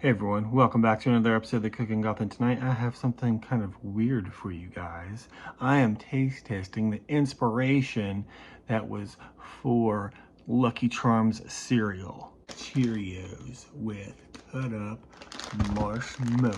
Hey everyone, welcome back to another episode of the Cooking Goth, and tonight I have something kind of weird for you guys. I am taste testing the inspiration that was for Lucky Charms cereal. Cheerios with cut up Marshmallow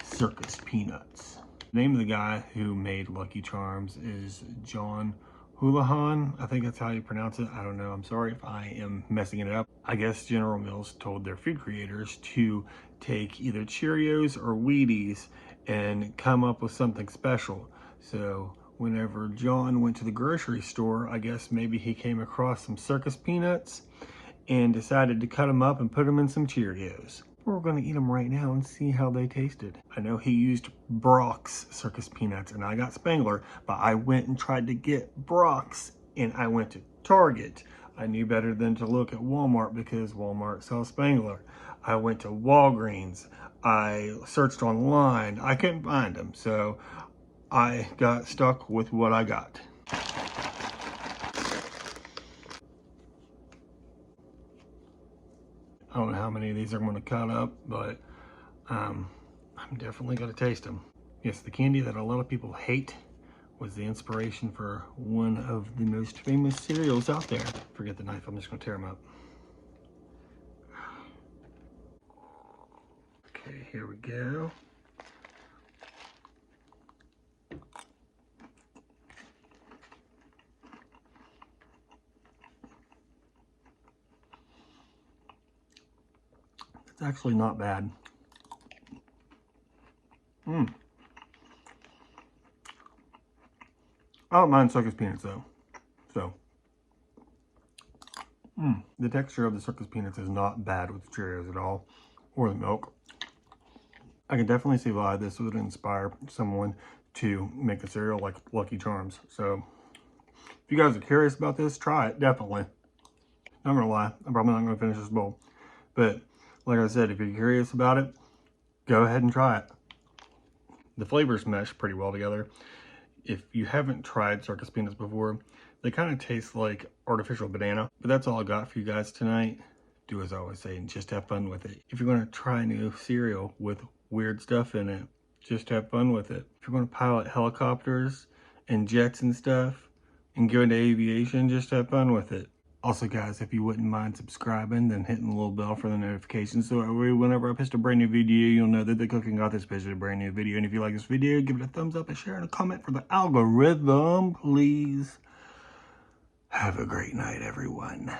Circus peanuts. The name of the guy who made Lucky Charms is John Holahan, I think that's how you pronounce it. I don't know. I'm sorry if I am messing it up. I guess General Mills told their food creators to take either Cheerios or Wheaties and come up with something special. So whenever John went to the grocery store, I guess maybe he came across some circus peanuts and decided to cut them up and put them in some Cheerios. We're going to eat them right now and see how they tasted. I know he used Brach's circus peanuts and I got Spangler, but I went and tried to get Brach's and I went to Target. I knew better than to look at Walmart because Walmart sells Spangler. I went to Walgreens. I searched online. I couldn't find them, so I got stuck with what I got. I don't know how many of these are going to cut up, but I'm definitely going to taste them. Yes, the candy that a lot of people hate was the inspiration for one of the most famous cereals out there. Forget the knife, I'm just going to tear them up. Okay, here we go. It's actually not bad. I don't mind circus peanuts though. So, the texture of the circus peanuts is not bad with the Cheerios at all, or the milk. I can definitely see why this would inspire someone to make a cereal like Lucky Charms. So, if you guys are curious about this, try it, definitely. Not gonna lie, I'm probably not gonna finish this bowl. But, like I said, if you're curious about it, go ahead and try it. The flavors mesh pretty well together. If you haven't tried circus peanuts before, they kind of taste like artificial banana. But that's all I got for you guys tonight. Do as I always say and just have fun with it. If you're going to try a new cereal with weird stuff in it, just have fun with it. If you're going to pilot helicopters and jets and stuff and go into aviation, just have fun with it. Also guys, if you wouldn't mind subscribing, then hitting the little bell for the notifications so whenever I post a brand new video, you'll know that the Cooking Goth has posted a brand new video. And if you like this video, give it a thumbs up, a share, and a comment for the algorithm, please. Have a great night, everyone.